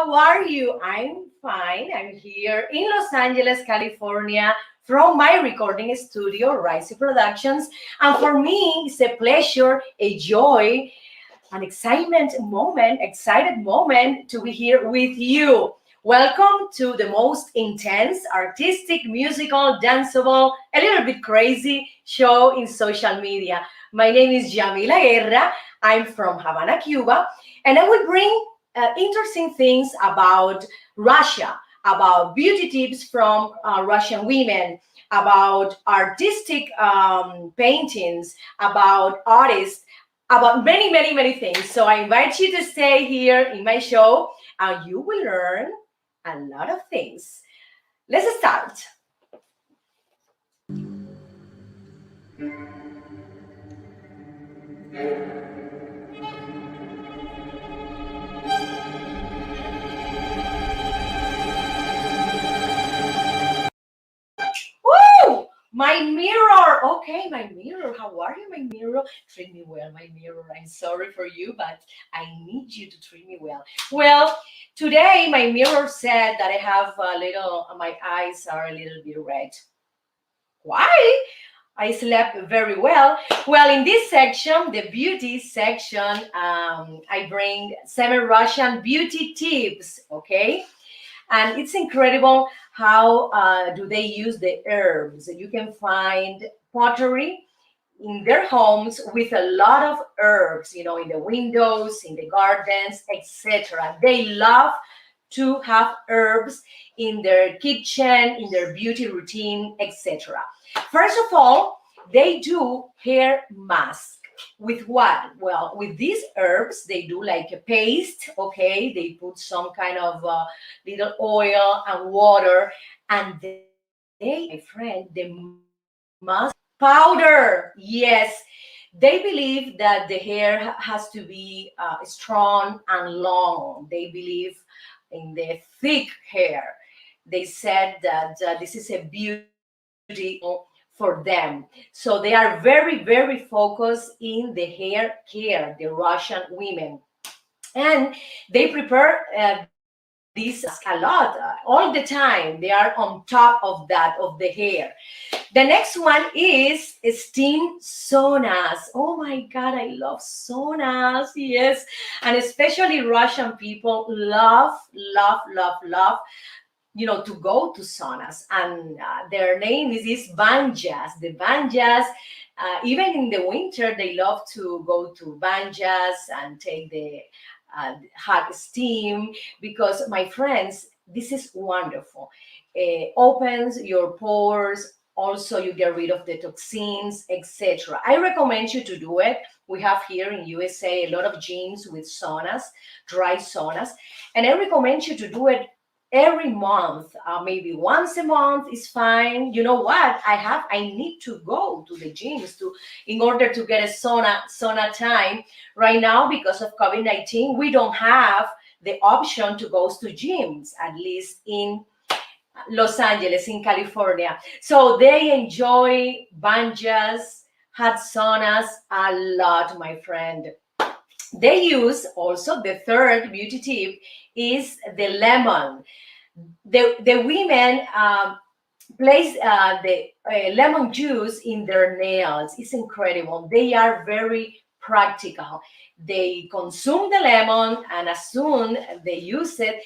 how are you? I'm fine. I'm here in Los Angeles, California, from my recording studio, Rise Productions. And for me, it's a pleasure, a joy, an excited moment to be here with you. Welcome to the most intense, artistic, musical, danceable, a little bit crazy show in social media. My name is Yamila Guerra. I'm from Havana, Cuba, and I will bring interesting things about Russia, about beauty tips from Russian women, about artistic paintings, about artists, about many, many, many things. So I invite you to stay here in my show and you will learn a lot of things. Let's start. Woo! My mirror. Okay, my mirror. How are you, my mirror? Treat me well, my mirror. I'm sorry for you, but I need you to treat me well. Well, today my mirror said that I have a little, my eyes are a little bit red. Why? I slept very well. Well, in this section, the beauty section, I bring 7 Russian beauty tips, okay? And it's incredible how do they use the herbs. You can find pottery in their homes with a lot of herbs, in the windows, in the gardens, etc. They love to have herbs in their kitchen, in their beauty routine, etc. First of all, they do hair mask. With what? Well, with these herbs, they do like a paste, okay? They put some kind of little oil and water, and they, my friend, the mask powder. Yes, they believe that the hair has to be strong and long. They believe in the thick hair. They said that this is a beauty for them. So they are very, very focused in the hair care, the Russian women. And they prepare this a lot, all the time. They are on top of that, of the hair. The next one is steam saunas. Oh my God, I love saunas. Yes. And especially Russian people love, love, love, love to go to saunas, and their name is banjas. The banjas, even in the winter, they love to go to banjas and take the hot steam because, my friends, this is wonderful. Opens your pores. Also, you get rid of the toxins, etc. I recommend you to do it. We have here in USA a lot of gyms with saunas, dry saunas, and I recommend you to do it every month. Maybe once a month is fine. You know what? I need to go to the gyms in order to get a sauna time. Right now, because of COVID-19, we don't have the option to go to gyms, at least in Los Angeles, in California. So they enjoy banjas, hot saunas a lot, my friend. They use also, the third beauty tip is the lemon. The women place the lemon juice in their nails. It's incredible. They are very practical. They consume the lemon, and as soon they use it,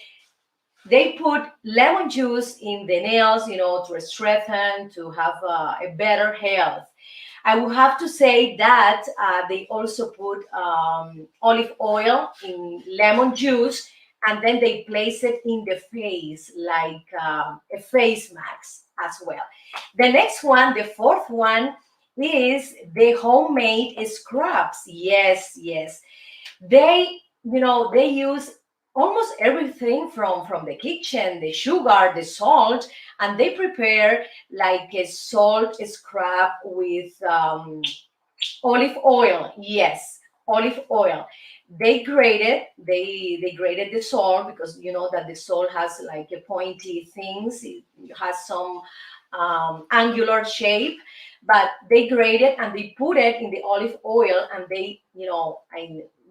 they put lemon juice in the nails, to strengthen, to have a better health. I will have to say that they also put olive oil in lemon juice, and then they place it in the face like a face mask as well. The next one, the fourth one, is the homemade scrubs. Yes, yes. They use almost everything from the kitchen, the sugar, the salt, and they prepare like a salt scrub with olive oil. Yes, olive oil. They grated, they grated the salt, because you know that the salt has like a pointy things. It has some angular shape, but they grate it and they put it in the olive oil, and they,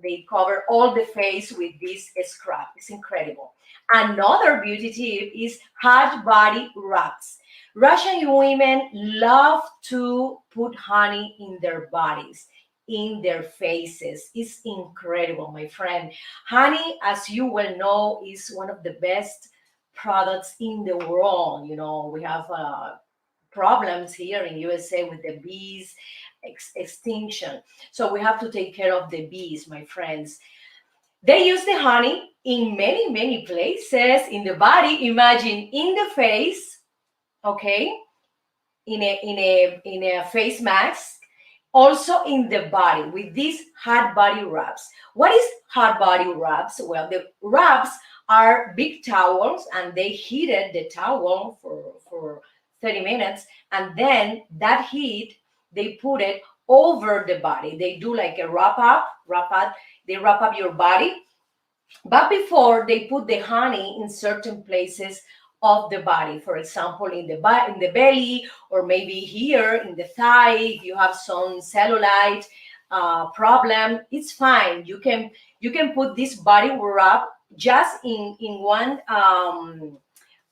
they cover all the face with this scrub. It's incredible. Another beauty tip is hot body rubs. Russian women love to put honey in their bodies, in their faces. It's incredible, my friend. Honey, as you well know, is one of the best products in the world. You know, we have problems here in USA with the bees extinction. So we have to take care of the bees, my friends. They use the honey in many, many places in the body. Imagine in the face, okay, in a face mask, also in the body with these hot body rubs. What is hot body rubs? Well, the rubs are big towels and they heated the towel for 30 minutes, and then that heat they put it over the body. They do like a wrap up, they wrap up your body, but before they put the honey in certain places of the body. For example, in the belly, or maybe here in the thigh. If you have some cellulite problem, it's fine. You can put this body rub just in one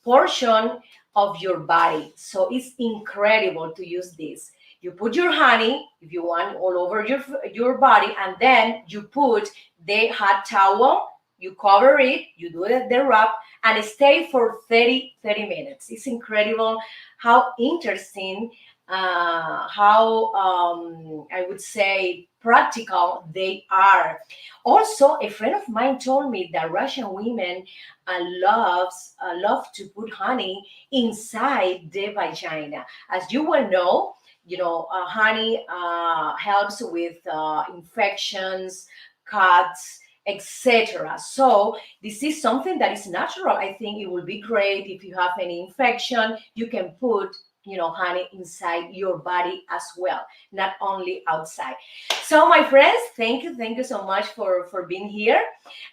portion of your body. So it's incredible to use this. You put your honey, if you want, all over your body, and then you put the hot towel, you cover it, you do the rub, and stay for 30 minutes. It's incredible how interesting, how I would say practical they are. Also, a friend of mine told me that Russian women love to put honey inside the vagina. As you well know, honey helps with infections, cuts, etc. So this is something that is natural. I think it would be great if you have any infection, you can put honey inside your body as well, not only outside. So my friends, thank you so much for being here.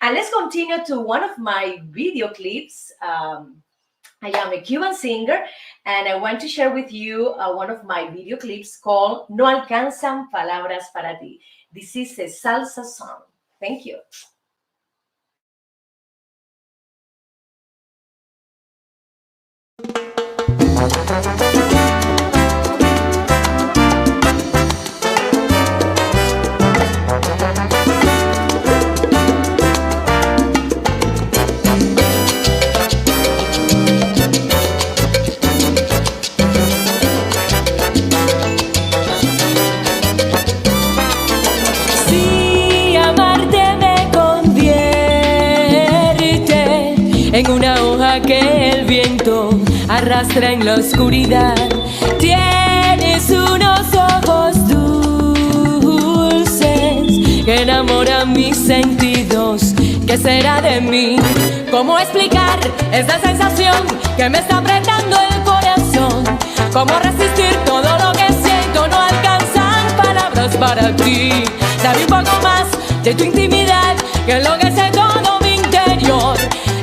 And let's continue to one of my video clips. I am a Cuban singer, and I want to share with you one of my video clips called No Alcanzan Palabras para Ti. This is a salsa song. Thank you. Si amarte me convierte en una hoja que el viento arrastra en la oscuridad. Tienes unos ojos dulces que enamoran mis sentidos. ¿Qué será de mí? ¿Cómo explicar esa sensación que me está apretando el corazón? ¿Cómo resistir todo lo que siento? No alcanzan palabras para ti. Dame un poco más de tu intimidad, que enloquece todo mi interior.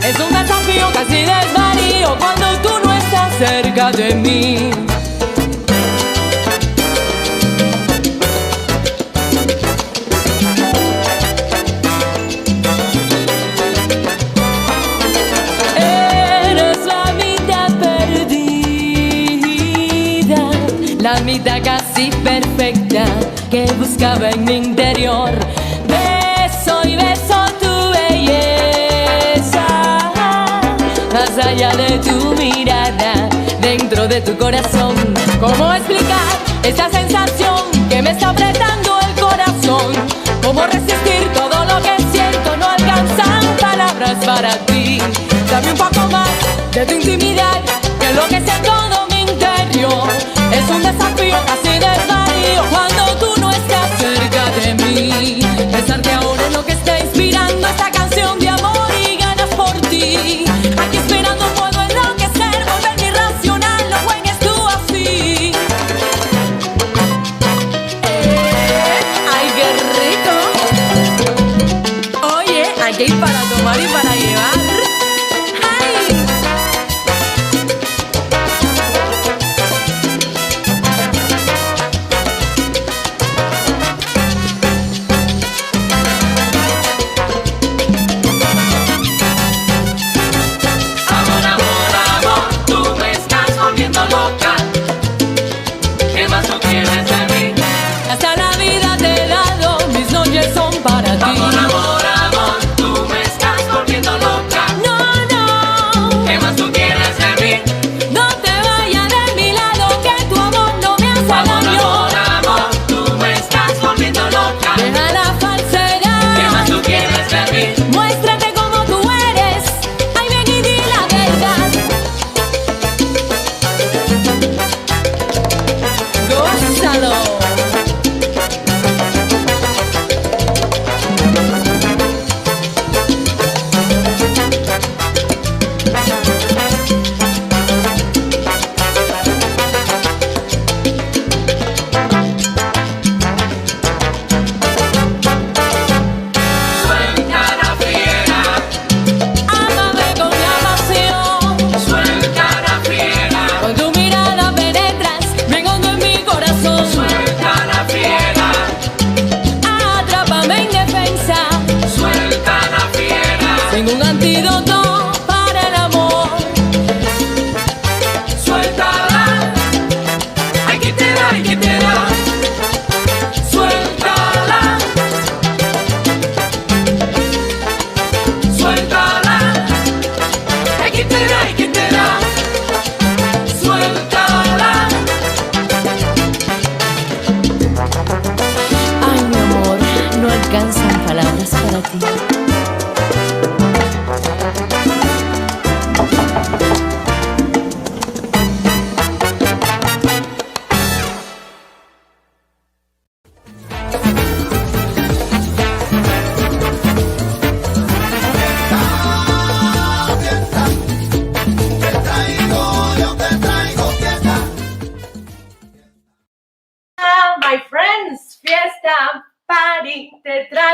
Es un desafío, casi desvarío cuando tú no estás cerca de mí. Eres la mitad perdida, la mitad casi perfecta que buscaba en mi interior. Beso y beso tu belleza, más allá de tu mirada, dentro de tu corazón. ¿Cómo explicar esa sensación que me está apretando el corazón? ¿Cómo resistir todo lo que siento? No alcanzan palabras para ti. Dame un poco más de tu intimidad, que enloquece todo mi interior. Es un desafío, casi desvarío cuando tú no estás cerca de mí. Besarte ahora es lo que está inspirando esta canción de amor y ganas por ti. Aquí esperando puedo enloquecer, volverme irracional, no juegues tú así. ¡Ay, qué rico! Oye, aquí hay para tomar y para llevar.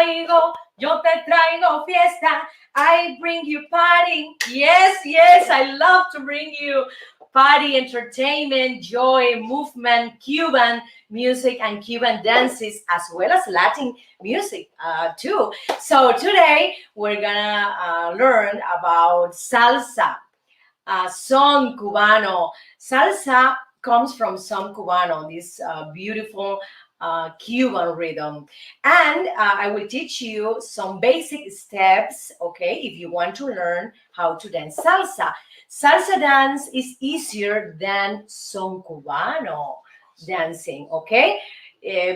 traigo, yo te traigo fiesta. I bring you party. Yes, yes, I love to bring you party, entertainment, joy, movement, Cuban music, and Cuban dances, as well as Latin music too. So today we're gonna learn about salsa, son cubano. Salsa comes from son cubano, this beautiful Cuban rhythm. And I will teach you some basic steps, okay, if you want to learn how to dance salsa. Salsa dance is easier than son cubano dancing, okay?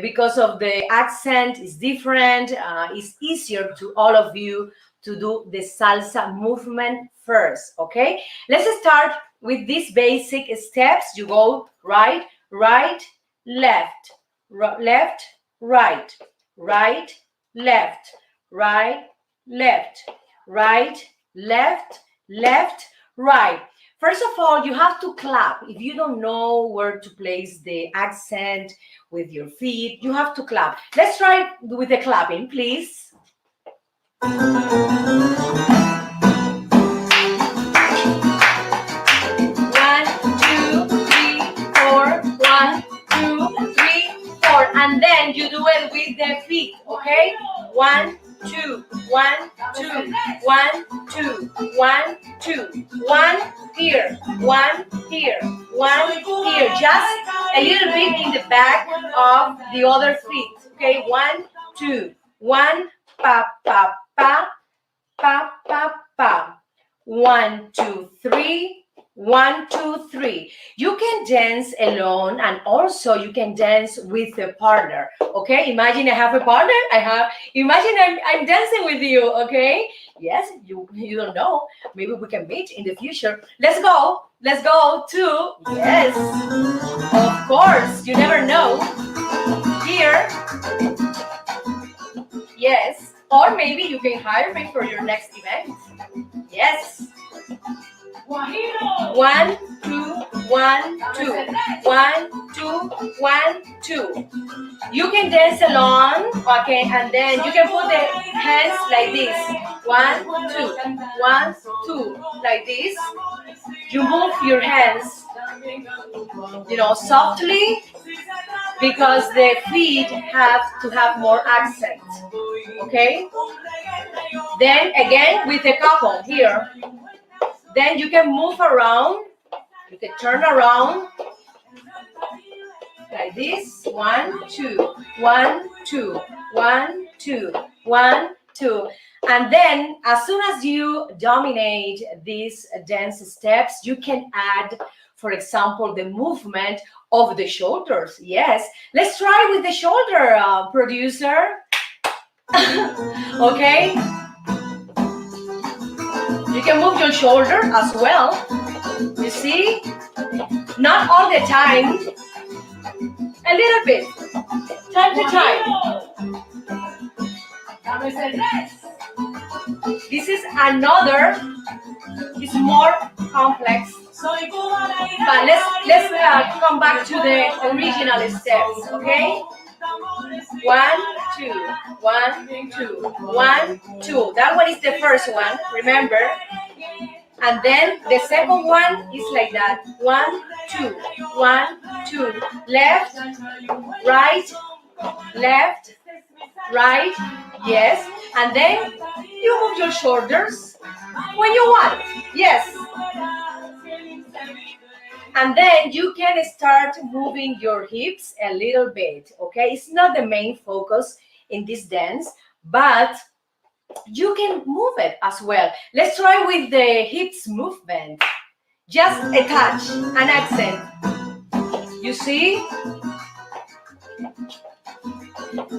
Because of the accent is different, it's easier to all of you to do the salsa movement first, okay? Let's start with these basic steps. You go right, right, left, left, right, right, left, right, left, right, left, left, right. First of all, you have to clap. If you don't know where to place the accent with your feet, you have to clap. Let's try with the clapping, please. 1, 2, 3, 4. 1, 2, 3, 4. And then you do it with the feet, okay? 1, 2, 1, 2, 1, 2, 1, 2, 1 here, 1 here, 1 here. Just a little bit in the back of the other feet, okay? 1, 2, 1, pa, pa, pa, pa, pa, pa. 1, 2, 3. 1, 2, 3. You can dance alone, and also you can dance with a partner. Okay, imagine I have a partner. Imagine I'm dancing with you. Okay, yes, you don't know. Maybe we can meet in the future. Let's go. Let's go to, yes, of course. You never know. Here, yes, or maybe you can hire me for your next event. Yes. 1, 2, 1, 2, 1, 2, 1, 2. You can dance alone, okay, and then you can put the hands like this. 1, 2, 1, 2, like this. You move your hands, softly, because the feet have to have more accent, okay? Then again with the couple here. Then you can move around, you can turn around like this. 1, 2, 1, 2, 1, 2, 1, 2. And then as soon as you dominate these dance steps, you can add, for example, the movement of the shoulders. Yes, let's try with the shoulder, producer. Okay. You can move your shoulder as well. You see? Not all the time. A little bit. Time to time. This is another. It's more complex. But let's come back to the original steps, okay? 1, 2, 1, 2, 1, 2. That one is the first one, remember? And then the second one is like that. 1, 2, 1, 2. Left, right, left, right, yes. And then you move your shoulders when you want. Yes. And then you can start moving your hips a little bit, okay? It's not the main focus in this dance, but you can move it as well. Let's try with the hips movement. Just a touch, an accent. You see?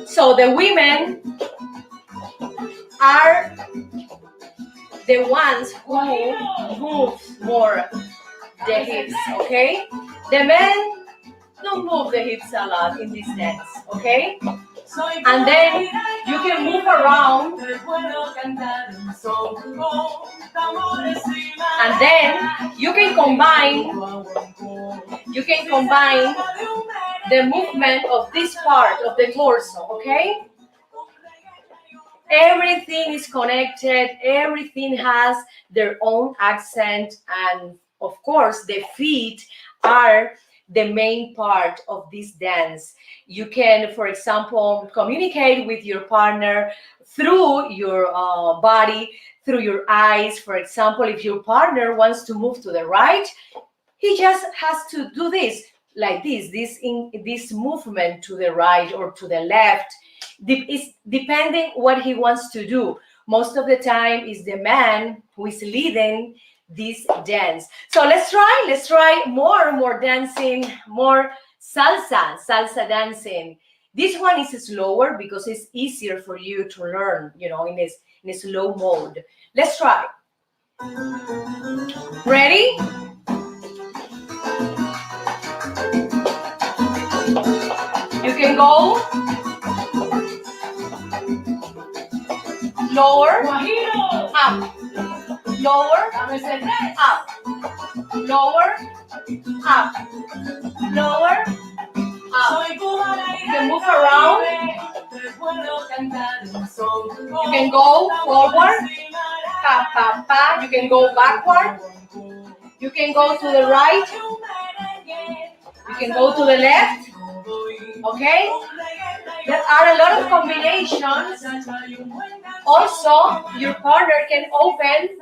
So the women are the ones who move more the hips, okay? The men don't move the hips a lot in this dance, okay? And then you can move around, and then you can combine the movement of this part of the torso, okay? Everything is connected, everything has their own accent, and of course, the feet are the main part of this dance. You can, for example, communicate with your partner through your body, through your eyes. For example, if your partner wants to move to the right, he just has to do this, like this movement to the right or to the left. It's depending what he wants to do. Most of the time is the man who is leading this dance. So let's try more dancing, more salsa dancing. This one is slower because it's easier for you to learn, in a slow mode. Let's try. Ready? You can go lower, up, lower, up, lower, up, lower, up. You can move around. You can go forward, pa, pa, pa. You can go backward. You can go to the right. You can go to the left. Okay? There are a lot of combinations. Also, your partner can open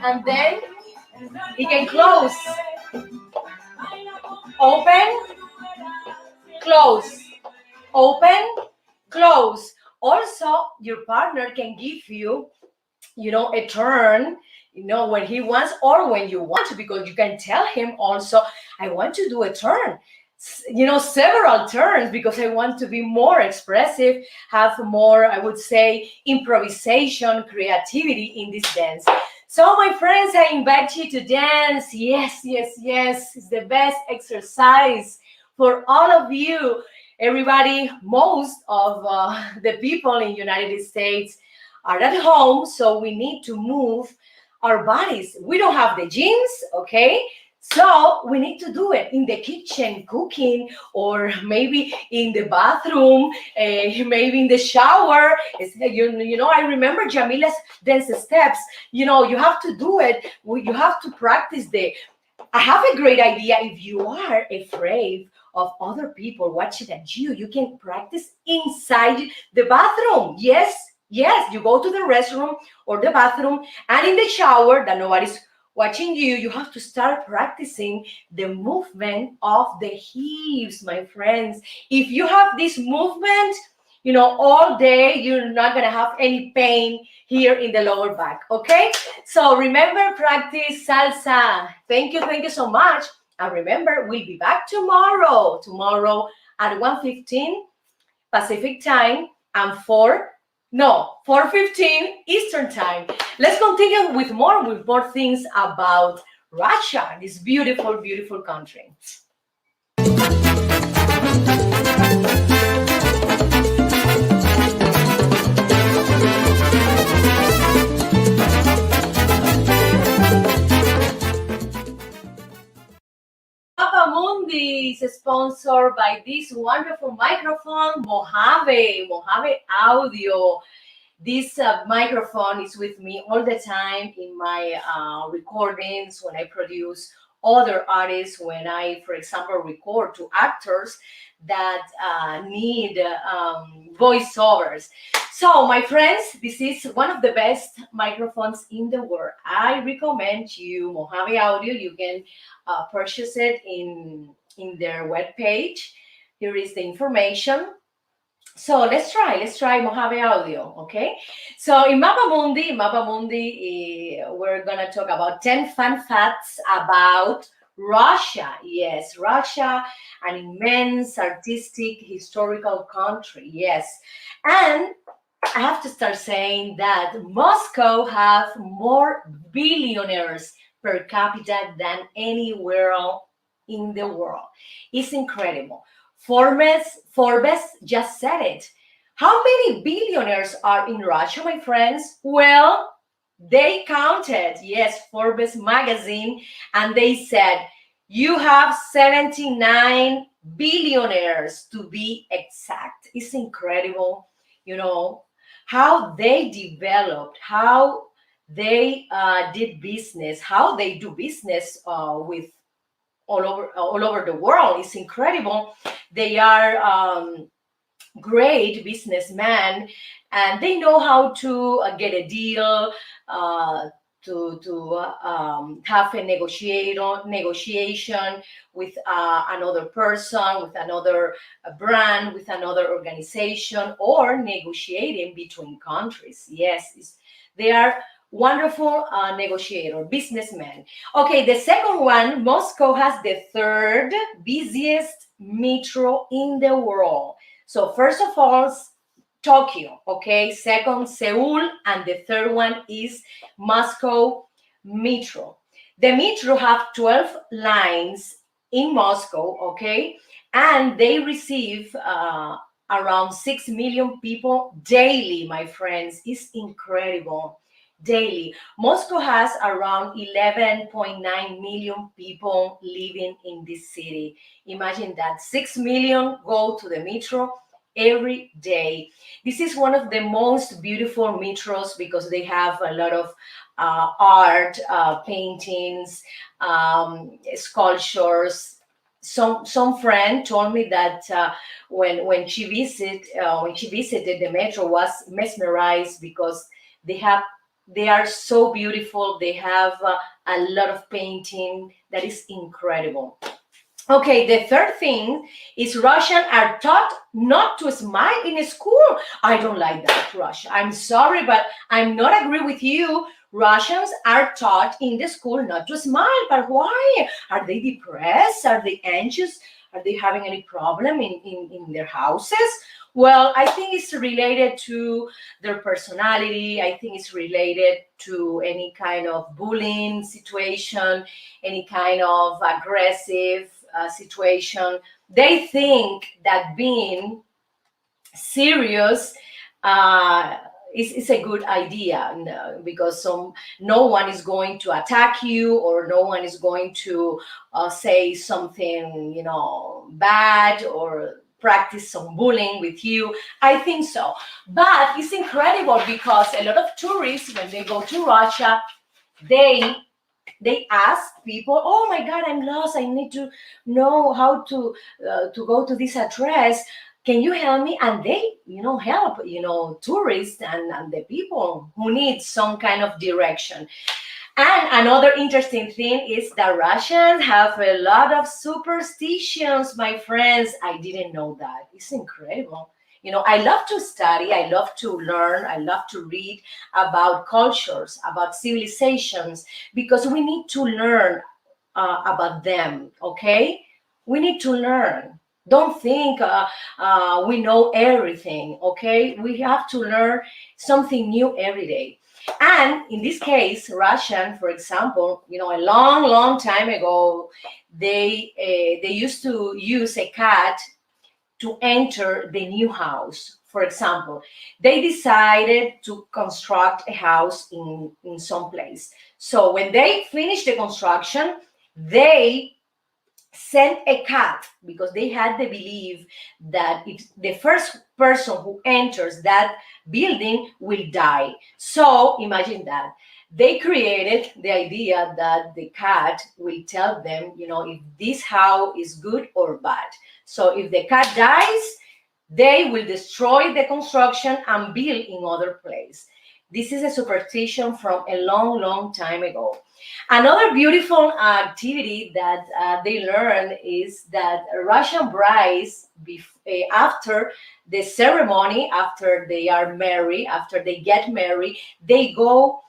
and then he can close. Open, close. Open, close. Also, your partner can give you, a turn, when he wants or when you want to, because you can tell him also, I want to do a turn. Several turns because I want to be more expressive, have more, I would say, improvisation, creativity in this dance. So, my friends, I invite you to dance. Yes, yes, yes. It's the best exercise for all of you. Everybody, most of the people in United States are at home, so we need to move our bodies. We don't have the gyms, okay? So we need to do it in the kitchen, cooking, or maybe in the bathroom, maybe in the shower. I remember Yamila's dance steps. You have to do it. You have to practice I have a great idea. If you are afraid of other people watching at you can practice inside the bathroom. Yes, you go to the restroom or the bathroom, and in the shower that nobody's watching you have to start practicing the movement of the hips, my friends. If you have this movement, all day, you're not going to have any pain here in the lower back, okay? So remember, practice salsa. Thank you so much. And remember, we'll be back tomorrow at 1:15 Pacific time and 4:15 Eastern time. Let's continue with more things about Russia, this beautiful, beautiful country. Papa Mundi is sponsored by this wonderful microphone, Mojave Audio. This microphone is with me all the time in my recordings, when I produce other artists, when I, for example, record to actors that need voiceovers. So, my friends, this is one of the best microphones in the world. I recommend you Mojave Audio. You can purchase it in their webpage. Here is the information. So let's try Mojave Audio, okay? So in Mapa Mundi, we're gonna talk about 10 fun facts about Russia. Yes, Russia, an immense artistic, historical country. Yes, and I have to start saying that Moscow have more billionaires per capita than anywhere else in the world. It's incredible. Forbes just said it. How many billionaires are in Russia, my friends? Well, they counted, yes, Forbes magazine, and they said, you have 79 billionaires to be exact. It's incredible, how they developed, how they did business, how they do business with all over the world is incredible. They are great businessmen, and they know how to get a deal, uh, to have a negotiation with another person, with another brand, with another organization, or negotiating between countries. Yes, they are wonderful negotiator, businessmen. Okay, the second one, Moscow has the third busiest metro in the world. So first of all, Tokyo, okay? Second, Seoul, and the third one is Moscow Metro. The metro have 12 lines in Moscow, okay? And they receive around 6 million people daily, my friends. It's incredible. Daily. Moscow has around 11.9 million people living in this city. Imagine that 6 million go to the metro every day. This is one of the most beautiful metros because they have a lot of art, paintings, sculptures. Some friend told me that when she visited the metro was mesmerized because they have they are so beautiful. They have a lot of painting that is incredible. Okay, the third thing is Russian are taught not to smile in school. I don't like that, Russia. I'm sorry, but I'm not agree with you. Russians are taught in the school not to smile, but why? Are they depressed? Are they anxious? Are they having any problem in their houses? Well, I think it's related to their personality. I think it's related to any kind of bullying situation, any kind of aggressive situation. They think that being serious uh, is a good idea, because no one is going to attack you, or no one is going to say something bad, or practice some bullying with you. I think so. But it's incredible because a lot of tourists, when they go to Russia, they they ask people, oh my god, I'm lost, I need to know how to go to this address, can you help me? And they help tourists and the people who need some kind of direction. And another interesting thing is that Russians have a lot of superstitions, my friends. I didn't know that. It's incredible. I love to study, I love to learn, I love to read about cultures, about civilizations, because we need to learn about them, okay? We need to learn. Don't think we know everything, okay? We have to learn something new every day. And in this case, Russian, for example, a long, long time ago, they used to use a cat to enter the new house. For example, they decided to construct a house in some place. So when they finished the construction, they sent a cat because they had the belief that if the first person who enters that building will die. So imagine that. They created the idea that the cat will tell them, if this house is good or bad. So if the cat dies, they will destroy the construction and build in other place. This is a superstition from a long, long time ago. Another beautiful activity that they learn is that Russian brides, after the ceremony, after they are married, after they get married, they go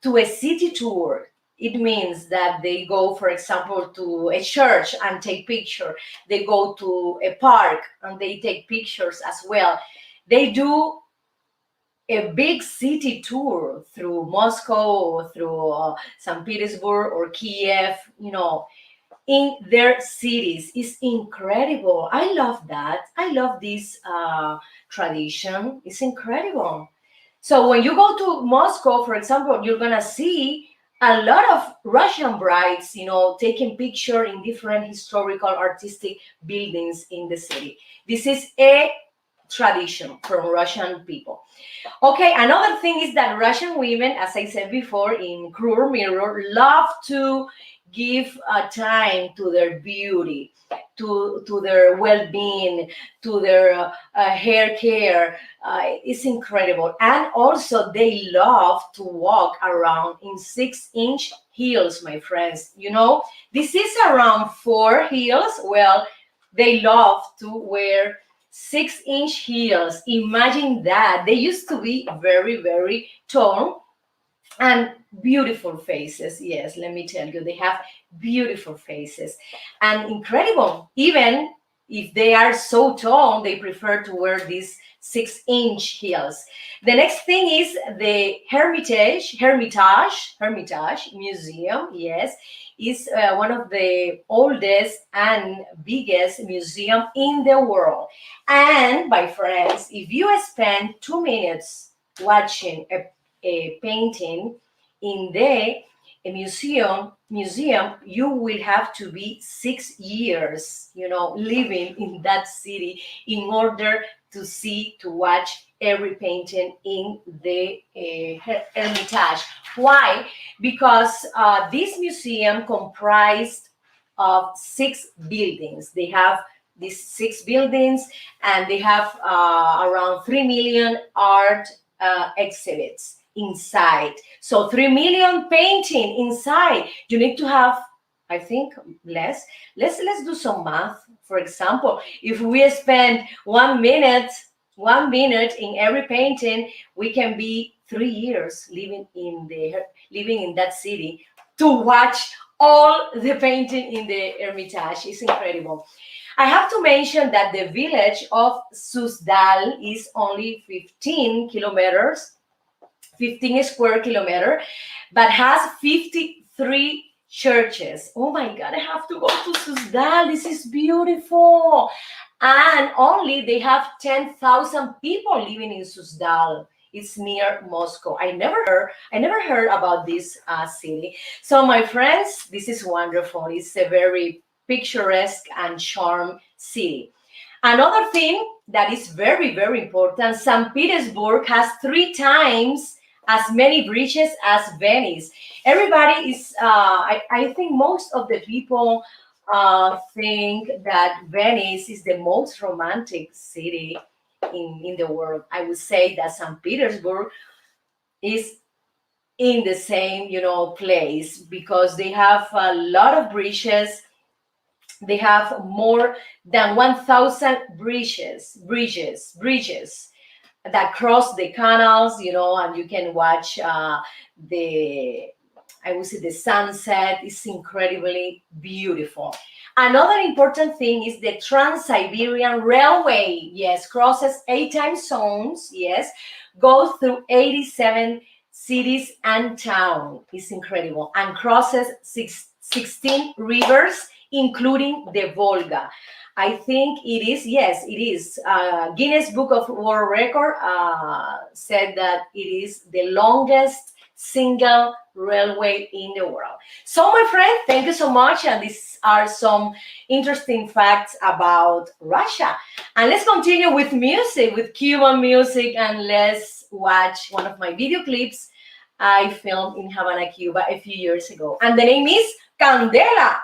to a city tour. It means that they go, for example, to a church and take picture. They go to a park and they take pictures as well. They do a big city tour through Moscow, through St. Petersburg or Kiev, in their cities. Is incredible. I love that. I love this tradition. It's incredible. So when you go to Moscow, for example, you're gonna see a lot of Russian brides, taking picture in different historical artistic buildings in the city. This is a tradition from Russian people. Okay, another thing is that Russian women, as I said before, in Cruel Mirror, love to give time to their beauty, to their well-being, to their hair care. It's incredible. And also they love to walk around in 6-inch heels, my friends. You know, this is around 4 heels. Well, they love to wear 6-inch heels. Imagine that. They used to be very, very tall and beautiful faces. Yes, let me tell you, they have beautiful faces and incredible. Even if they are so tall, they prefer to wear these 6-inch heels. The next thing is the Hermitage Museum. Yes, is one of the oldest and biggest museum in the world. And my friends, if you spend 2 minutes watching a painting in the museum, you will have to be 6 years, living in that city in order to watch every painting in the Hermitage. Why? Because this museum comprised of 6 buildings. They have these 6 buildings, and they have around 3 million art exhibits inside. So 3 million painting inside. You need to have, I think, less. Let's do some math. For example, if we spend 1 minute in every painting, we can be 3 years living in that city to watch all the painting in the Hermitage. It's incredible. I have to mention that the village of Suzdal is only 15 square kilometer, but has 53 churches. Oh my God, I have to go to Suzdal. This is beautiful. And only they have 10,000 people living in Suzdal. It's near Moscow. I never heard about this city. So my friends, this is wonderful. It's a very picturesque and charming city. Another thing that is very, very important, St. Petersburg has 3 times as many bridges as Venice. Everybody is, I think most of the people think that Venice is the most romantic city in the world. I would say that St. Petersburg is in the same, place, because they have a lot of bridges. They have more than 1,000 bridges that cross the canals, and you can watch the sunset. Is incredibly beautiful. Another important thing is the Trans-Siberian Railway. Yes, crosses 8 time zones. Yes, goes through 87 cities and towns. It's incredible. And crosses 16 rivers, including the Volga. I think it is, yes, it is. Guinness Book of World Record said that it is the longest single railway in the world. So my friend, thank you so much. And these are some interesting facts about Russia. And let's continue with music, with Cuban music, and let's watch one of my video clips I filmed in Havana, Cuba a few years ago. And the name is Candela.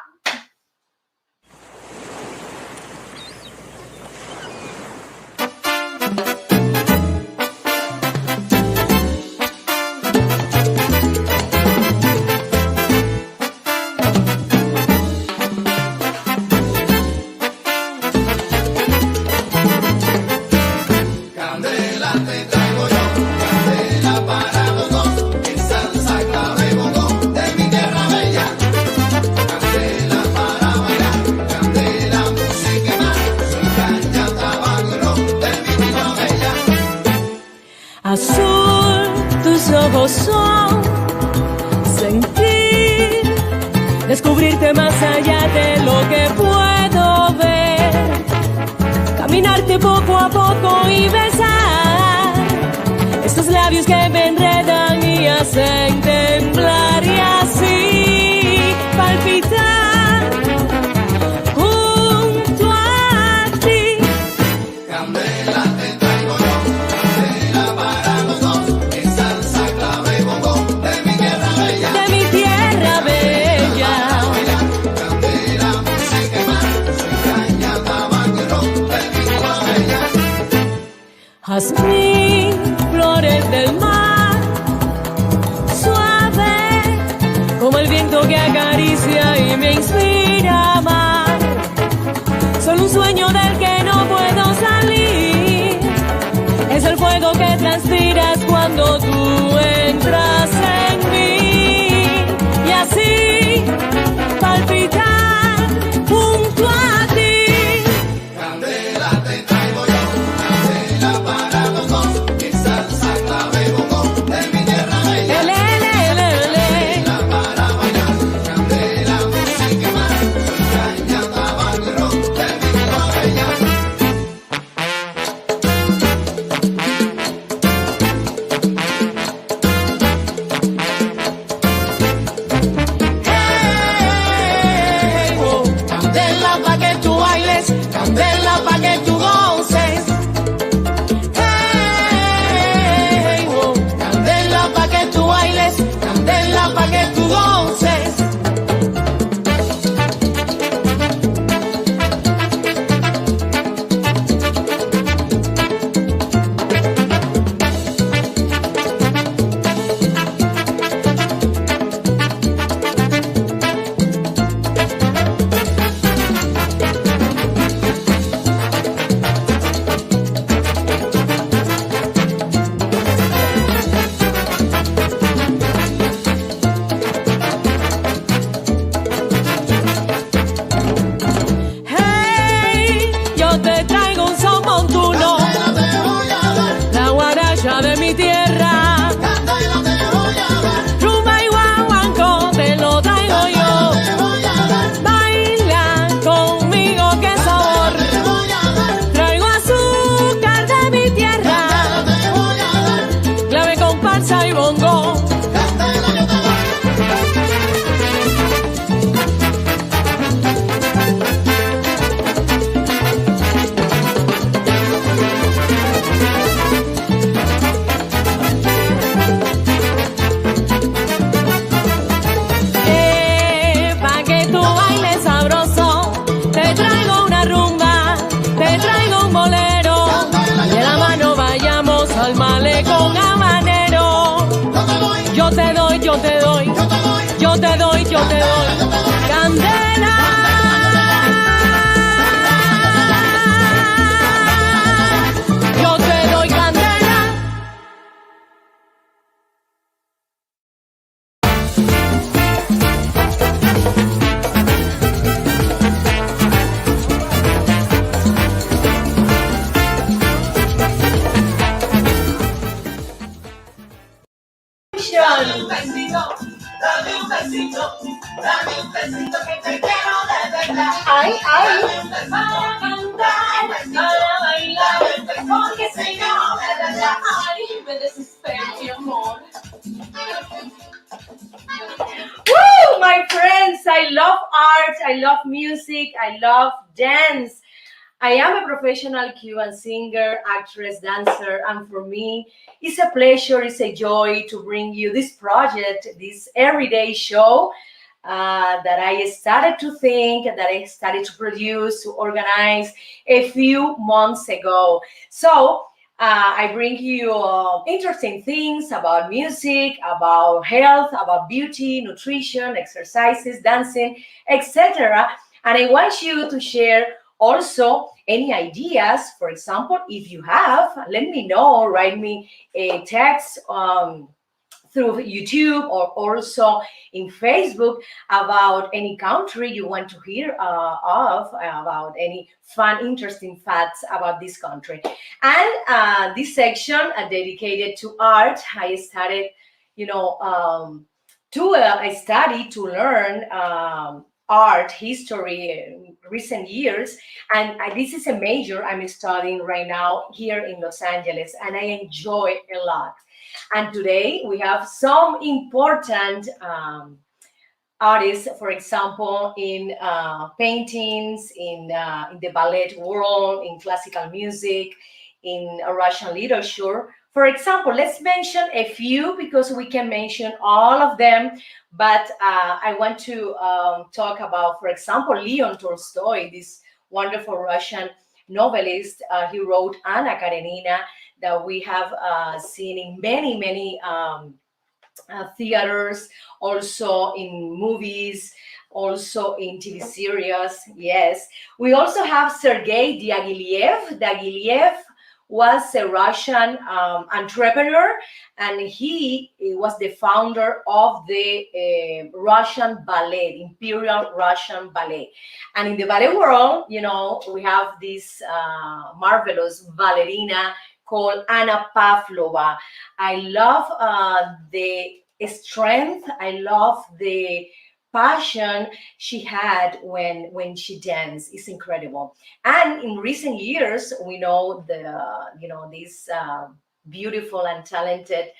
Azul, tus ojos son sentir, descubrirte más allá de lo que puedo ver, caminarte poco a poco y besar estos labios que me enredan y hacen temblar y así palpitar junto a ti. Candela, Jazmín, flores del mar, suave como el viento que acaricia y me inspira a amar. Son un sueño del que no puedo salir, es el fuego que transpiras cuando tú entras en mí, y así palpitar junto a ti. Candela te traigo yo, candela para los dos, que salsa clave bongo de mi tierra bella. Candela para bailar, candela música más, caña, tabaco y ron de mi tierra bella. Hey, oh, candela pa' que tú bailes, candela pa' que tú goces. Hey, oh, candela pa' que tú bailes, candela pa' que tú goces. Hey, yo te traigo un son montuno, Candela te voy a dar, la guaracha de mi tierra. candela te voy a dar, Rumba y guaguanco te lo traigo yo. te voy a dar, Baila conmigo, qué sabor. te voy a dar, Traigo azúcar de mi tierra, te voy a dar, clave, comparsa y bongo. candela yo te doy. Pa' que tú bailes sabroso, te traigo una rumba, te traigo un bolero. Y de la mano vayamos al malecón habanero. Yo te doy, yo te doy, yo te doy, yo te doy candela. Yo te doy candela. Dame un besito, dame un besito, dame un besito que te quiero de verdad. Ay, ay. Dame un besito para cantar, para bailar, porque soy yo de verdad. Ay, me desespero, mi amor. Woo, my friends, I love art, I love music, I love dance. I am a professional Cuban singer, actress, dancer, and for me, it's a pleasure, it's a joy to bring you this project, this everyday show that I started to think, that I started to produce, to organize a few months ago. So I bring you interesting things about music, about health, about beauty, nutrition, exercises, dancing, etc. And I want you to share also any ideas. For example, if you have, let me know, write me a text through YouTube or also in Facebook about any country you want to hear of, about any fun, interesting facts about this country. And this section dedicated to art, I started, I study to learn art history in recent years, and this is a major I'm studying right now here in Los Angeles, and I enjoy a lot. And today we have some important artists, for example, in paintings, in the ballet world, in classical music, in Russian literature. For example, let's mention a few because we can mention all of them. But I want to talk about, for example, Leon Tolstoy, this wonderful Russian novelist. He wrote Anna Karenina, that we have seen in many, many theaters, also in movies, also in TV series. Yes, we also have Sergei Diaghilev. Diaghilev was a Russian entrepreneur, and he was the founder of the Russian ballet, Imperial Russian Ballet. And in the ballet world, we have this marvelous ballerina called Anna Pavlova. I love the strength. I love the passion she had when she danced. It's incredible. And in recent years, we know this beautiful and talented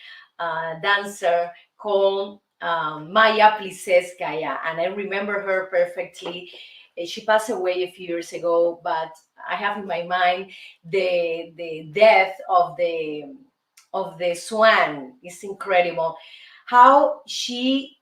dancer called Maya Pliseskaya, and I remember her perfectly. She passed away a few years ago, but I have in my mind the death of the swan. Is incredible how she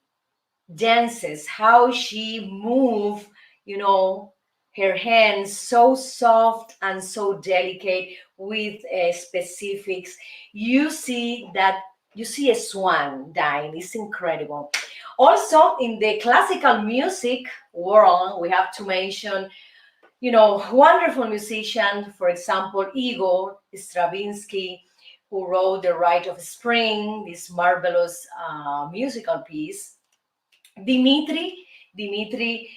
dances, how she move, you know, her hands so soft and so delicate with specifics. You see that you see a swan dying. It's incredible. Also, in the classical music world, we have to mention, wonderful musician, for example, Igor Stravinsky, who wrote The Rite of Spring, this marvelous musical piece. Dmitri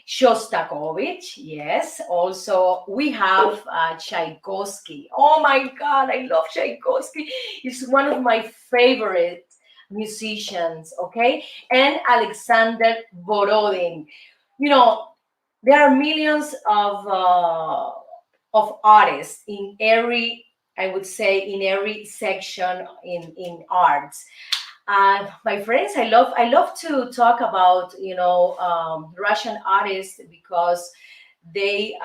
Shostakovich, yes. Also, we have Tchaikovsky. Oh my God, I love Tchaikovsky. He's one of my favorite musicians, okay? And Alexander Borodin. You know, there are millions of artists in every, I would say, in every section in arts. My friends, I love to talk about Russian artists because they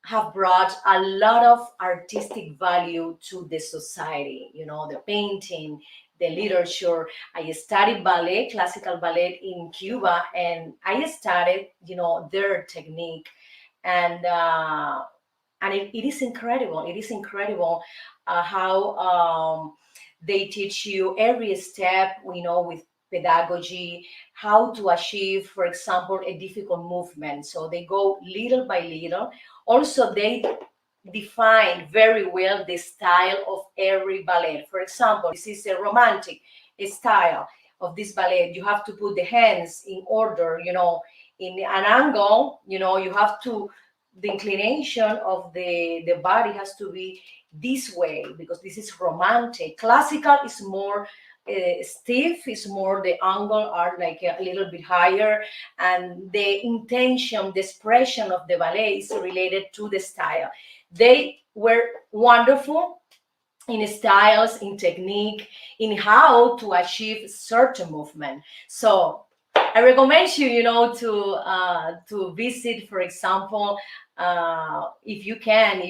have brought a lot of artistic value to the society. The painting, the literature. I studied ballet, classical ballet in Cuba, and I studied their technique, and it is incredible. It is incredible how they teach you every step, with pedagogy, how to achieve, for example, a difficult movement. So they go little by little. Also, they define very well the style of every ballet. For example, this is a romantic style of this ballet. You have to put the hands in order, in an angle. You have to, the inclination of the body has to be this way, because this is romantic. Classical is more stiff, is more, the angle are like a little bit higher, and the intention, the expression of the ballet is related to the style. They were wonderful in styles, in technique, in how to achieve certain movement. So I recommend you, to visit, for example, if you can,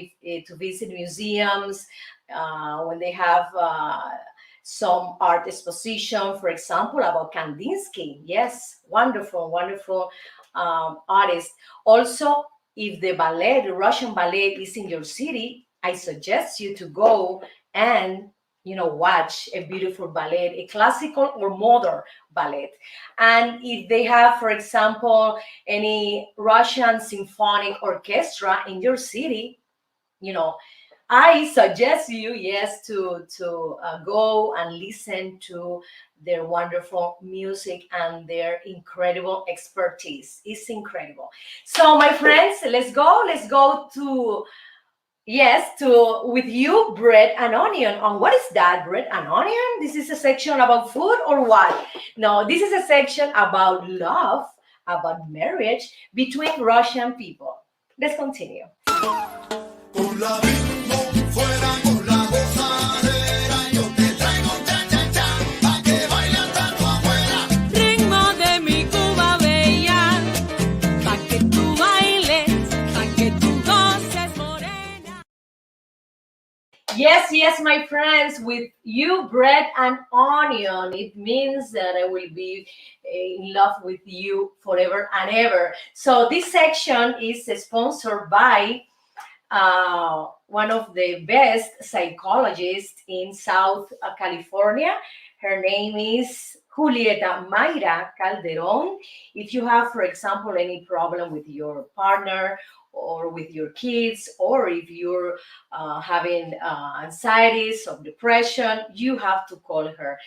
to visit museums when they have some art exposition, for example, about Kandinsky. Yes, wonderful, wonderful artist. Also, if the ballet, the Russian ballet, is in your city, I suggest you to go and watch a beautiful ballet, a classical or modern ballet. And if they have, for example, any Russian symphonic orchestra in your city, I suggest you, yes, to go and listen to their wonderful music and their incredible expertise. It's incredible. So, my friends, let's go to, yes, to with you, bread and onion. And what is that, bread and onion? This is a section about food or what? No, this is a section about love, about marriage between Russian people. Let's continue. Con la bimbo fuera con la gozadera, yo te traigo cha cha cha, pa' que baile andando afuera. Ritmo de mi Cuba bella, pa' que tú bailes, pa' que tú goces, morena. Yes, my friends, with you, bread and onion. It means that I will be in love with you forever and ever. So this section is sponsored by one of the best psychologists in South California. Her name is Julieta Mayra Calderon. If you have, for example, any problem with your partner or with your kids, or if you're having anxieties or depression, you have to call her.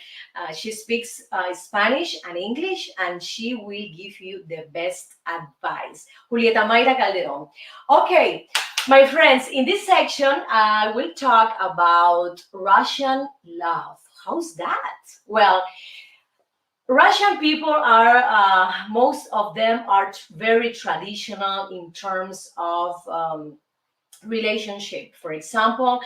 She speaks Spanish and English, and she will give you the best advice. Julieta Mayra Calderon. Okay, my friends, in this section, I will talk about Russian love. How's that? Well, Russian people are, most of them are very traditional in terms of relationship. For example,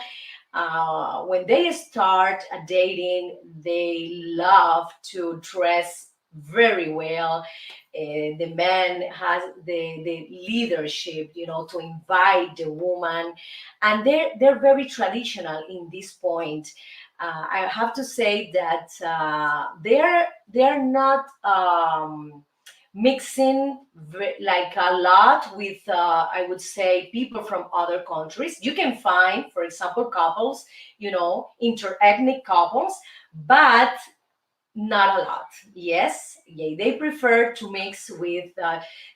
when they start dating, they love to dress very well. The man has the leadership, to invite the woman, and they're very traditional in this point. I have to say that they're not mixing like a lot with I would say people from other countries. You can find, for example, couples, interethnic couples, but not a lot. Yes, yeah, they prefer to mix with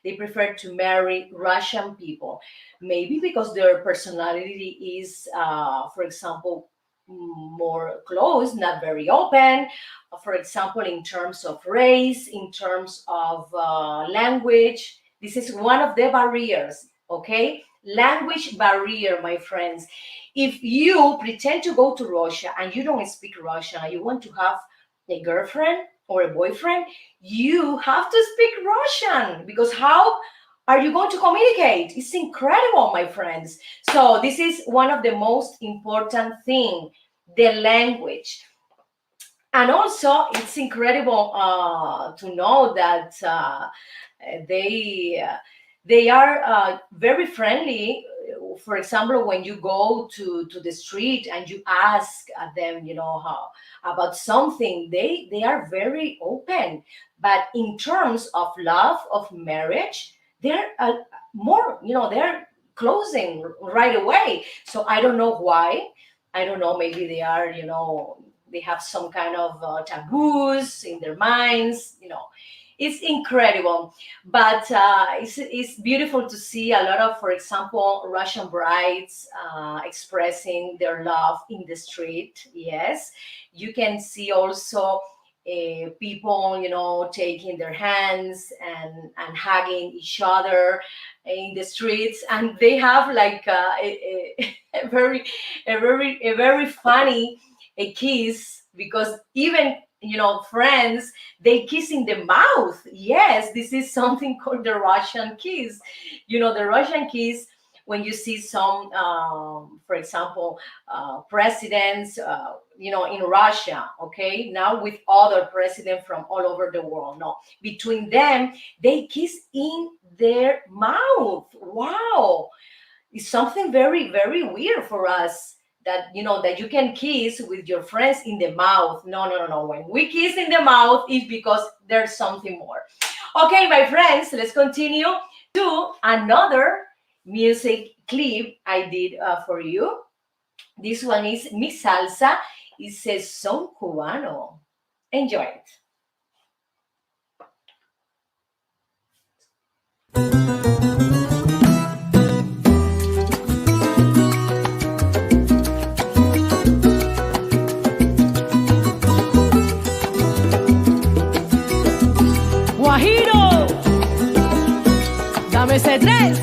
they prefer to marry Russian people, maybe because their personality is for example, more closed, not very open. For example, in terms of race, in terms of language, this is one of the barriers. Okay, language barrier, my friends. If you pretend to go to Russia and you don't speak Russian and you want to have a girlfriend or a boyfriend, you have to speak Russian, because how are you going to communicate? It's incredible, my friends. So this is one of the most important thing, the language. And also, it's incredible to know that they are very friendly. For example, when you go to the street and you ask them, about something, they are very open. But in terms of love, of marriage, they're more, they're closing right away. So I don't know why. I don't know. Maybe they are, they have some kind of taboos in their minds. It's incredible. But it's beautiful to see a lot of, for example, Russian brides expressing their love in the street. Yes, you can see also people, taking their hands and hugging each other in the streets, and they have like a very funny kiss, because even friends, they kiss in the mouth. Yes, this is something called the Russian kiss. The Russian kiss, when you see some, for example, presidents, in Russia, okay, now with other presidents from all over the world, no, between them, they kiss in their mouth. Wow, it's something very, very weird for us, that that you can kiss with your friends in the mouth. No. When we kiss in the mouth, it's because there's something more. Okay, my friends, let's continue to another music clip I did for you. This one is Mi Salsa. It says Son Cubano. Enjoy it. Guajiro, dame ese tres.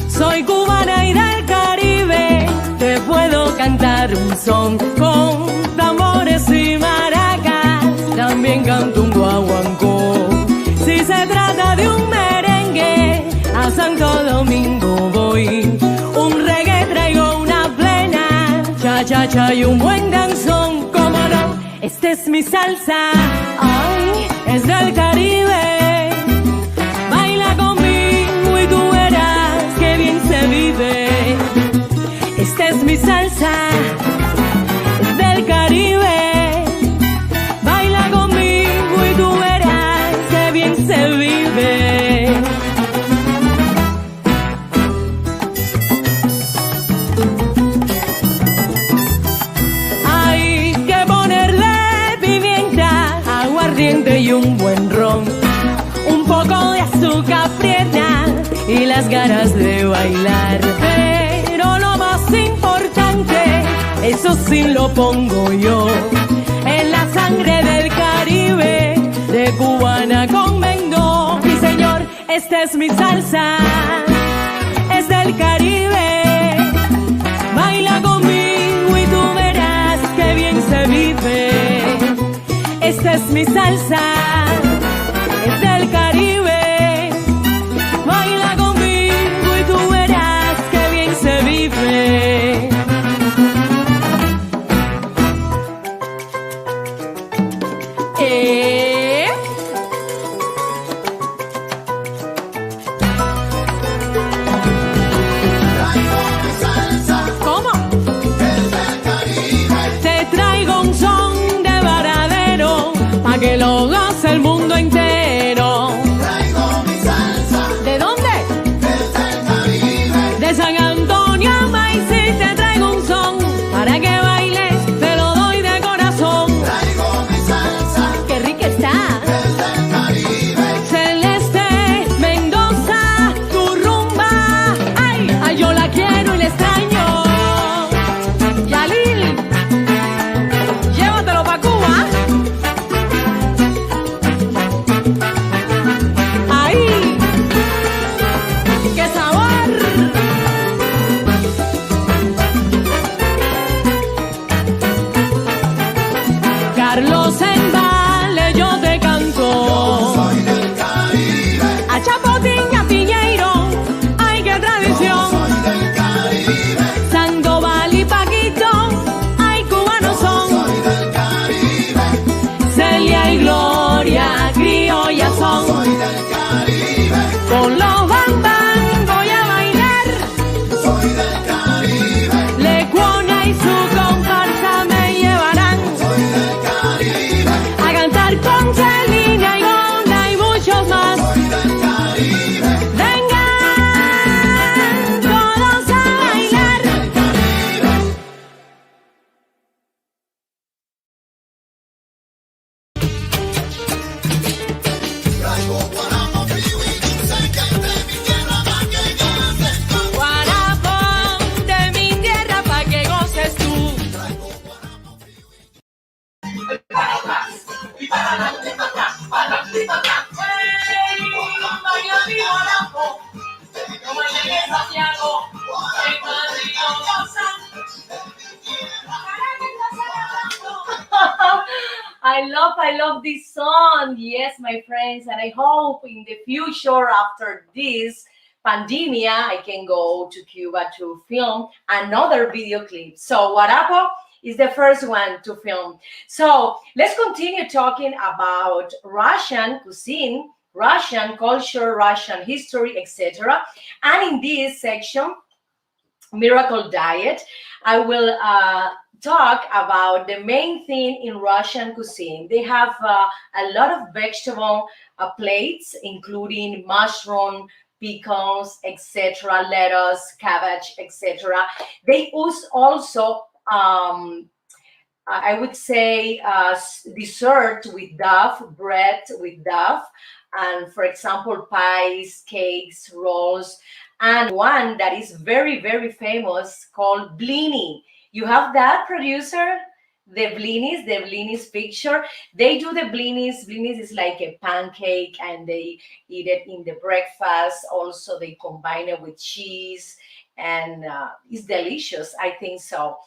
Soy cubana y del Caribe, te puedo cantar un son con tambores y maracas, también canto un guaguancó. Si se trata de un merengue, a Santo Domingo voy, un reggae traigo una plena, cha-cha-cha y un buen danzón. Esta es mi salsa, ay, es del Caribe. Baila conmigo y tú verás que bien se vive. Esta es mi salsa, es del Caribe. Baila conmigo y tú verás que bien se vive. ganas de bailar. Pero lo más importante, eso sí lo pongo yo, en la sangre del Caribe, de cubana con Mendo. Mi señor, esta es mi salsa, es del Caribe. Baila conmigo y tú verás que bien se vive. Esta es mi salsa, es del Caribe. Baila conmigo y tú verás que bien se vive. Traigo mi salsa, ¿Cómo? es del Caribe. Te traigo un son de varadero, pa' que lo goce el mundo entero. Traigo mi salsa, ¿De dónde? es del Caribe. De San Antonio a Maicí te traigo un son, para que bailes, te lo doy de corazón. Traigo mi salsa, ¡Qué rica está! es del Caribe. Celeste, Mendoza, tu rumba, ay, ay, yo la quiero y la extraño. Yalil, llévatelo pa' Cuba. Ay, qué sabor. Carlos en Vale, yo te canto. Soy del Caribe, A Chapotín, a Piñeiro, ay, qué tradición. soy del Caribe, Sandoval y Paquito, ay, cubanos son. soy del Caribe, Celia y Gloria, criollas son. soy del Caribe, Con los bambán voy a bailar. soy del Caribe, Lecuona y su comparsa me llevarán soy del Caribe, a cantar con Celina y Gonda y muchos más. soy del Caribe, Vengan todos a bailar. del Caribe. Traigo guarapo, piwi, dulce, que es de mi tierra, pa' que goces tú. Guarapón de mi tierra pa' que goces tú. I love this song. Yes, my friends, and I hope in the future, after this pandemia, I can go to Cuba to film another video clip. So, Guarapo is the first one to film. So, let's continue talking about Russian cuisine, Russian culture, Russian history, etc. And in this section, Miracle Diet, I will talk about the main thing in Russian cuisine. They have a lot of vegetable plates, including mushroom, pecans, etc., lettuce, cabbage, etc. They use also, I would say, dessert with duff, bread with duff, and for example, pies, cakes, rolls, and one that is very, very famous called blini. You have that, producer? The blinis picture. They do the blinis. Blinis is like a pancake and they eat it in the breakfast. Also, they combine it with cheese and it's delicious. I think so.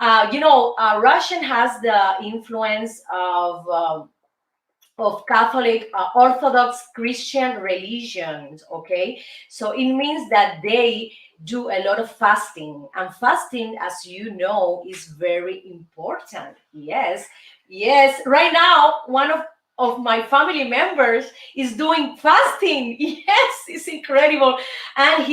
Russian has the influence of Catholic, Orthodox Christian religions, okay? So it means that they do a lot of fasting. And fasting, as you know, is very important. Yes, yes. Right now, one of my family members is doing fasting. Yes, it's incredible. And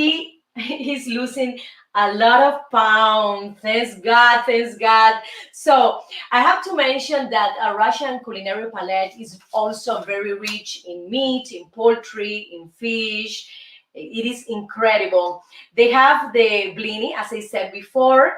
he's losing a lot of pounds. Thanks God, thanks God. So I have to mention that a Russian culinary palette is also very rich in meat, in poultry, in fish. It is incredible. They have the blini, as I said before.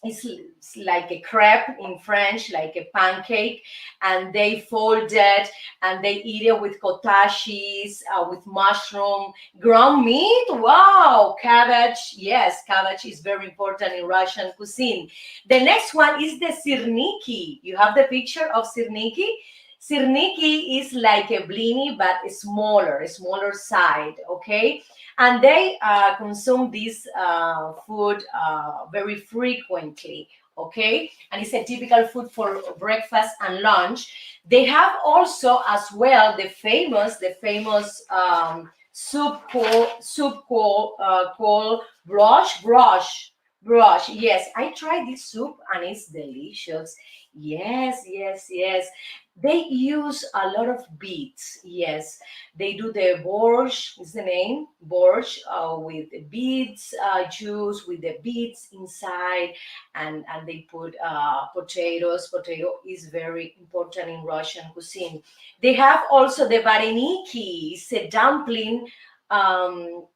it's like a crepe in French, like a pancake, and they fold it and they eat it with cottage cheese, with mushroom, ground meat. Wow, cabbage. Yes, cabbage is very important in Russian cuisine. The next one is the sirniki. You have the picture of sirniki. Sirniki is like a blini, but a smaller side. Okay, and they consume this food very frequently. Okay, and it's a typical food for breakfast and lunch. They have also as well the famous soup called brush. Yes, I tried this soup and it's delicious. Yes, yes, yes. They use a lot of beets. Yes, they do the borscht, is the name, borscht, with the beets juice, with the beets inside, and they put potatoes. Potato is very important in Russian cuisine. They have also the vareniki, it's a dumpling um,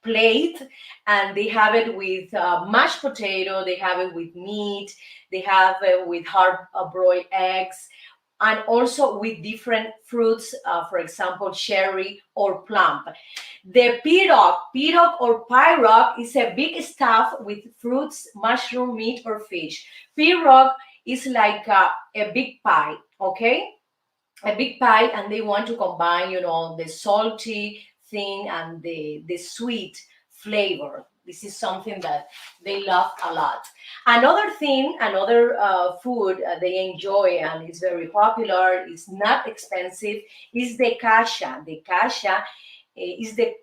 plate, and they have it with mashed potato, they have it with meat, they have it with hard broiled eggs, and also with different fruits, for example, cherry or plum. The pirog or pirog is a big stuff with fruits, mushroom, meat, or fish. Pirog is like a big pie, okay? A big pie, and they want to combine, the salty thing and the sweet flavor. This is something that they love a lot. Another thing, another food they enjoy and is very popular, is not expensive, is the kasha. The kasha is the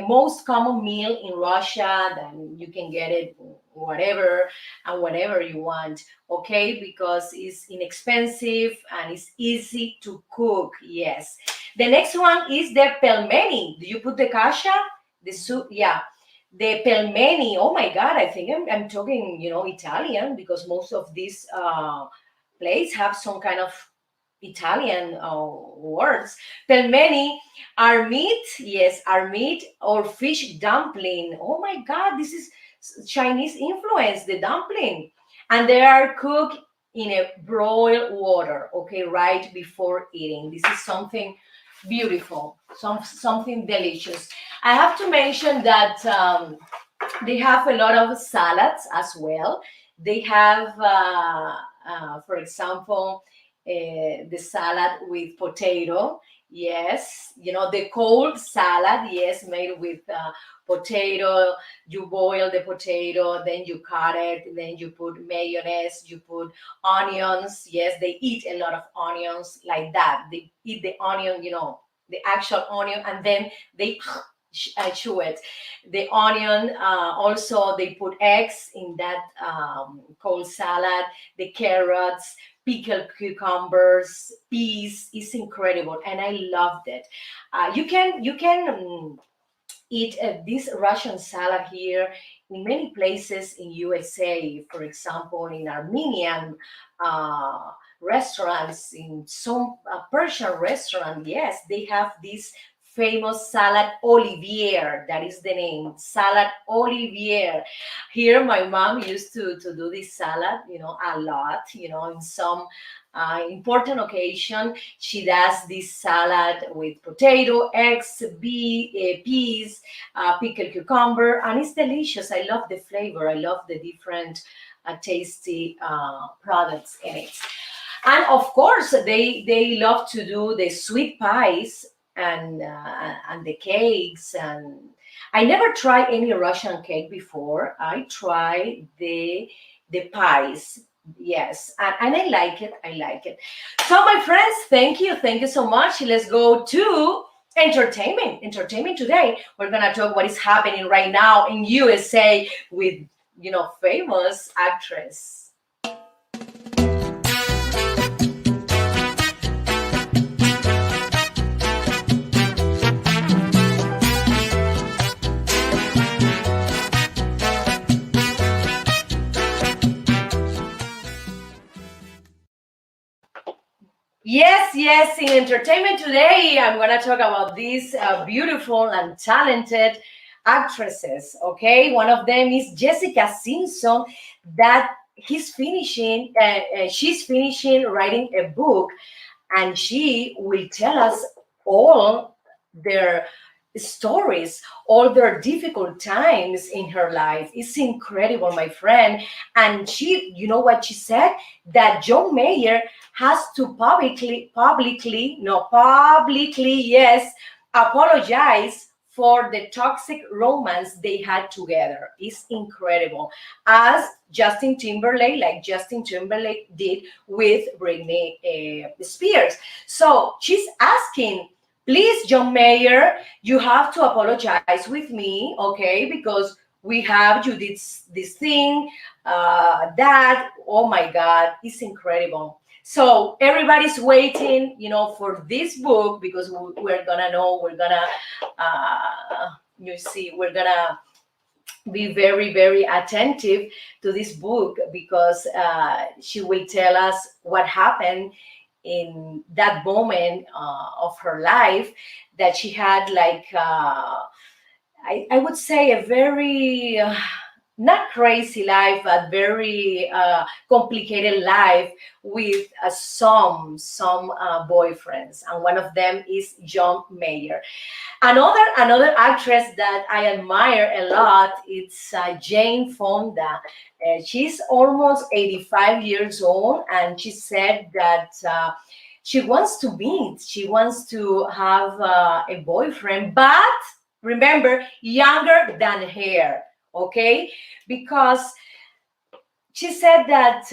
most common meal in Russia. Then you can get it whatever and whatever you want, okay? Because it's inexpensive and it's easy to cook. Yes. The next one is the pelmeni. Do you put the kasha? The soup, yeah. The pelmeni. Oh my God, I think I'm talking, Italian, because most of these plates have some kind of Italian words. Pelmeni are meat, yes, are meat or fish dumpling. Oh my God, this is Chinese influence, the dumpling. And they are cooked in a broiled water, okay, right before eating. This is something beautiful, something delicious. I have to mention that they have a lot of salads as well. They have, for example, the salad with potato. Yes, the cold salad. Yes, made with potato. You boil the potato, then you cut it, then you put mayonnaise, you put onions. Yes, they eat a lot of onions like that. They eat the onion, the actual onion, and then they chew it. The onion, also they put eggs in that cold salad, the carrots, pickled cucumbers, peas. Is incredible, and I loved it. You can eat this Russian salad here in many places in USA. For example, in Armenian restaurants, in some Persian restaurant. Yes, they have this famous salad Olivier. That is the name, salad Olivier. Here, my mom used to do this salad, a lot. In some important occasion, she does this salad with potato, eggs, peas, pickled cucumber, and it's delicious. I love the flavor. I love the different tasty products in it. And of course, they love to do the sweet pies and the cakes. And I never tried any Russian cake before. I tried the pies. Yes, and I like it. I like it. So, my friends, thank you so much. Let's go to entertainment. Entertainment today. We're gonna talk what is happening right now in USA with famous actress. Yes, yes. In entertainment today, I'm going to talk about these beautiful and talented actresses. Okay, one of them is Jessica Simpson, that she's finishing writing a book, and she will tell us all their stories, all their difficult times in her life. It's incredible, my friend. And she, you know what she said? That John Mayer has to publicly, yes, apologize for the toxic romance they had together. It's incredible. As Justin Timberlake did with Britney Spears. So she's asking, please, John Mayer, you have to apologize with me, okay? Because you did this thing, that, oh my God, it's incredible. So everybody's waiting, for this book, because we're gonna be very, very attentive to this book, because she will tell us what happened in that moment of her life, that she had like I would say a very not crazy life, but very complicated life with some boyfriends, and one of them is John Mayer. Another actress that I admire a lot, it's Jane Fonda. She's almost 85 years old, and she said that she wants to have a boyfriend, but remember, younger than her, okay? Because she said that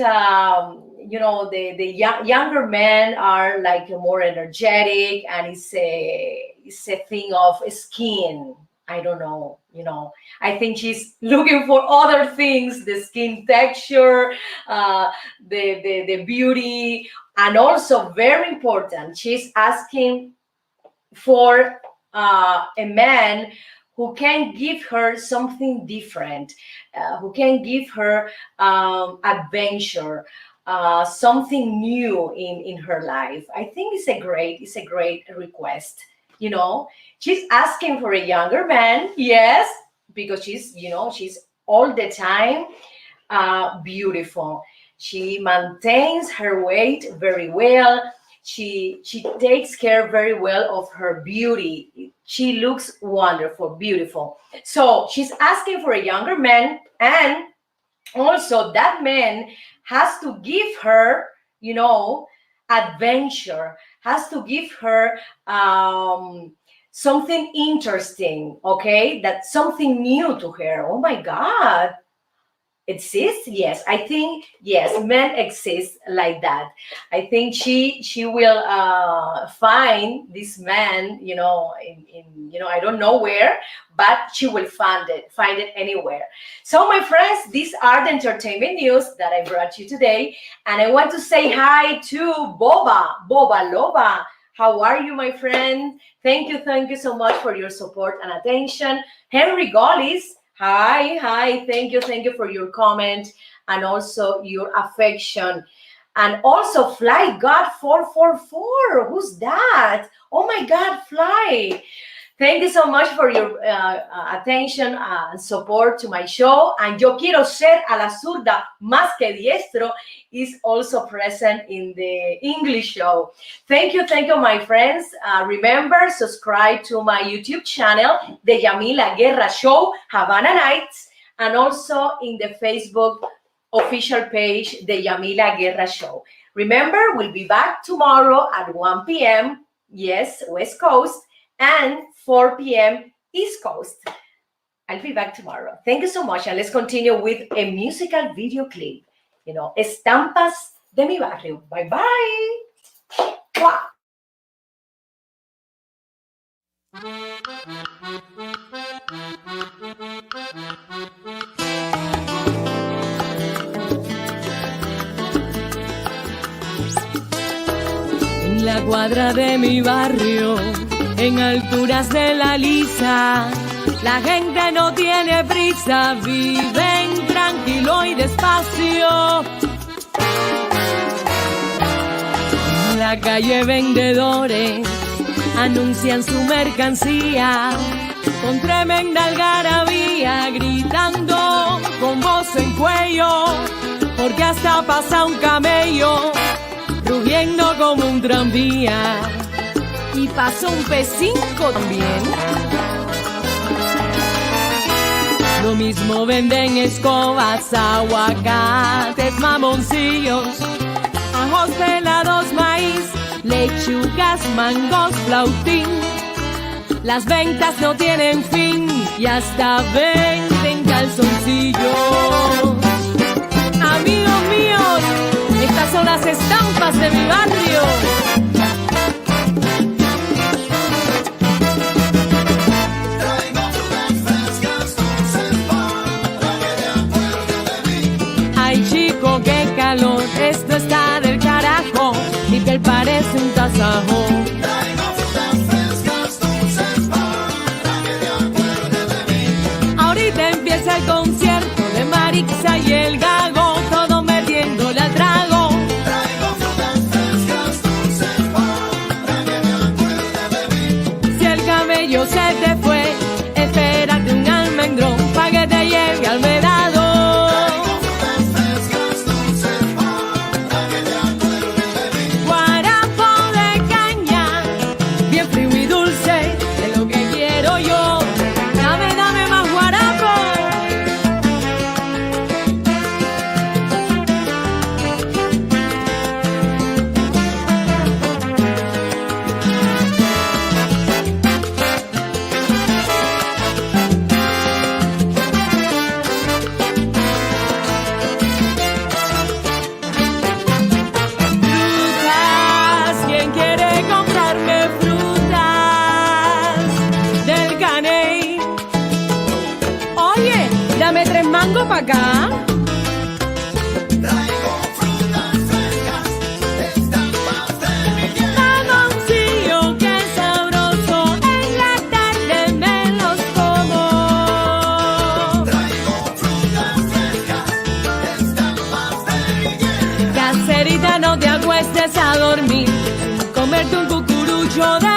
the younger men are like more energetic, and it's a thing of skin. I don't know, I think she's looking for other things: the skin texture, the beauty, and also very important, she's asking for a man who can give her something different, who can give her adventure, something new in her life. I think it's a great request. She's asking for a younger man, yes, because she's all the time beautiful. She maintains her weight very well. She takes care very well of her beauty. She looks wonderful, beautiful. So she's asking for a younger man, and also that man has to give her, adventure, has to give her something interesting, okay? That's something new to her. Oh my God. Exists? Yes, I think yes, men exist like that. I think she will find this man, in I don't know where, but she will find it anywhere. So my friends, these are the entertainment news that I brought you today, and I want to say hi to Boba Loba. How are you, my friend? Thank you so much for your support and attention. Henry Gollis. Hi. Thank you for your comment and also your affection. And also Fly God 444. Who's that? Oh my God, Fly. Thank you so much for your attention and support to my show. And Yo Quiero Ser a la Zurda Más que Diestro is also present in the English show. Thank you, my friends. Remember, subscribe to my YouTube channel, The Yamila Guerra Show, Havana Nights, and also in the Facebook official page, The Yamila Guerra Show. Remember, we'll be back tomorrow at 1 p.m., yes, West Coast, and 4 p.m. East Coast. I'll be back tomorrow. Thank you so much. And let's continue with a musical video clip. Estampas de mi barrio. Bye-bye. Wow. En la cuadra de mi barrio, en alturas de la lisa, la gente no tiene prisa, viven tranquilo y despacio. En la calle vendedores anuncian su mercancía con tremenda algarabía, gritando con voz en cuello: porque hasta pasa un camello rugiendo como un tranvía. Y pasó un P5 también. Lo mismo venden escobas, aguacates, mamoncillos, ajos pelados, maíz, lechugas, mangos, flautín. Las ventas no tienen fin y hasta venden calzoncillos. Amigos míos, estas son las estampas de mi barrio. Traigo frutas frescas, dulces para que te acuerdes de mí. Ay chico, qué calor, esto está del carajo. Mi piel parece un tasajo. Traigo frutas frescas, dulces para que te acuerdes de mí. Ahorita empieza el concierto de Marixa y el Gago, todo metiéndole al trago. Traigo frutas frescas, dulces para que te acuerdes de mí. Si el cabello se te fue, espérate un almendrón pa' que te lleve al vedado. Traigo frutas frescas, dulces para que te acuerdes de mí. Guarapo de caña, bien frío y dulce, es lo que quiero yo. Dame, dame más guarapo. Frutas, ¿quién quiere comprarme frutas del caney? Oye, dame 3 mangos pa' acá. Traigo frutas frescas, estampas de mi tierra. Mamoncillo, qué sabroso, en la tarde me los como. Traigo frutas frescas, estampas de mi tierra. Caserita, no te acuestes a dormir, comerte un cucurucho de